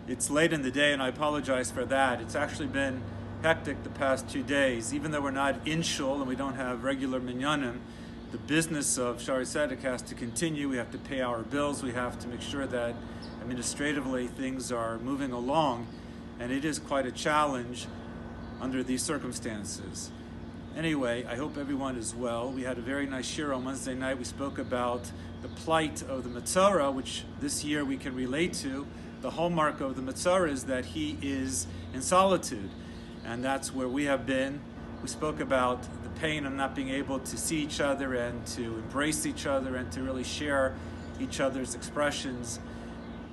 It's late in the day, and I apologize for that. It's actually been hectic the past 2 days. Even though we're not in shul and we don't have regular minyanim, the business of Shari Tzedek has to continue. We have to pay our bills. We have to make sure that administratively things are moving along, and it is quite a challenge under these circumstances. Anyway, I hope everyone is well. We had a very nice shir on Wednesday night. We spoke about the plight of the Metzora, which this year we can relate to. The hallmark of the Metzora is that he is in solitude, and that's where we have been. We spoke about the pain of not being able to see each other and to embrace each other and to really share each other's expressions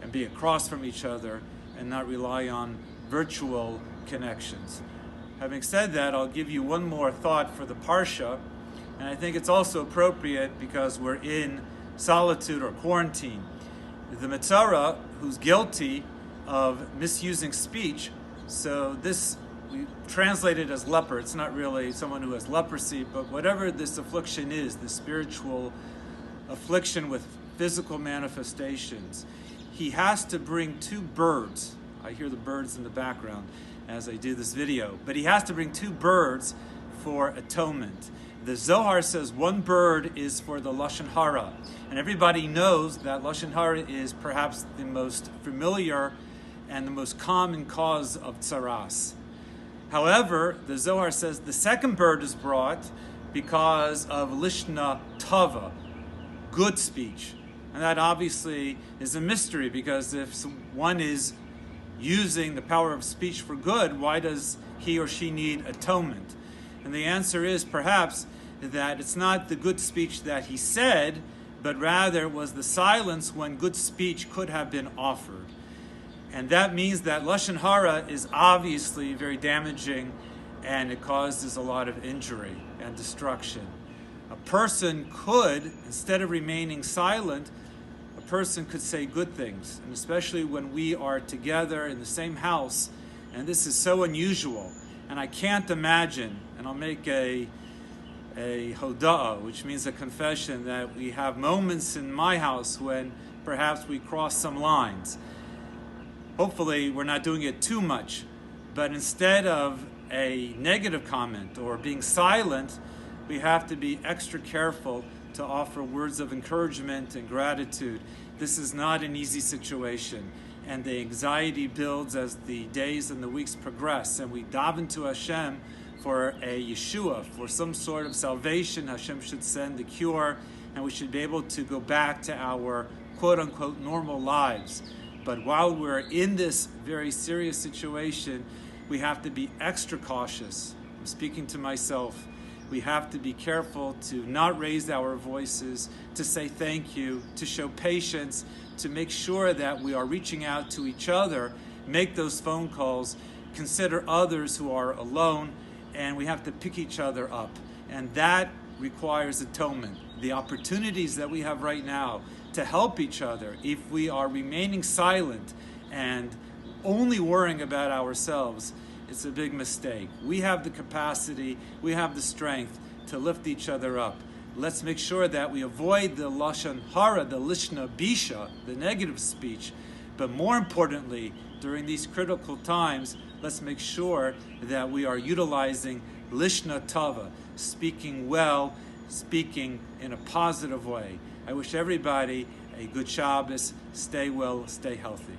and be across from each other and not rely on virtual connections. Having said that, I'll give you one more thought for the Parsha, and I think it's also appropriate because we're in solitude or quarantine. The Metzora, who's guilty of misusing speech, so this we translate it as leper. It's not really someone who has leprosy, but whatever this affliction is, the spiritual affliction with physical manifestations, he has to bring 2 birds. I hear the birds in the background as I do this video, but he has to bring 2 birds for atonement. The Zohar says 1 bird is for the Lashon Hara, and everybody knows that Lashon Hara is perhaps the most familiar and the most common cause of tsaras. However, the Zohar says the 2nd bird is brought because of Lishna Tava, good speech. And that obviously is a mystery, because if one is using the power of speech for good, why does he or she need atonement? And the answer is perhaps that it's not the good speech that he said, but rather it was the silence when good speech could have been offered. And that means that Lashon Hara is obviously very damaging, and it causes a lot of injury and destruction. A person could, instead of remaining silent, a person could say good things, and especially when we are together in the same house, and this is so unusual. And I can't imagine, and I'll make a hoda'ah, which means a confession, that we have moments in my house when perhaps we cross some lines. Hopefully we're not doing it too much, but instead of a negative comment or being silent, we have to be extra careful to offer words of encouragement and gratitude. This is not an easy situation, and the anxiety builds as the days and the weeks progress, and we daven to Hashem for a Yeshua, for some sort of salvation. Hashem should send the cure, and we should be able to go back to our quote-unquote normal lives. But while we're in this very serious situation, we have to be extra cautious. I'm speaking to myself. We have to be careful to not raise our voices, to say thank you, to show patience, to make sure that we are reaching out to each other, make those phone calls, consider others who are alone, and we have to pick each other up. And that requires atonement. The opportunities that we have right now to help each other, if we are remaining silent and only worrying about ourselves, it's a big mistake. We have the capacity, we have the strength to lift each other up. Let's make sure that we avoid the Lashon Hara, the Lishna Bisha, the negative speech. But more importantly, during these critical times, let's make sure that we are utilizing Lishna Tava, speaking well, speaking in a positive way. I wish everybody a good Shabbos. Stay well, stay healthy.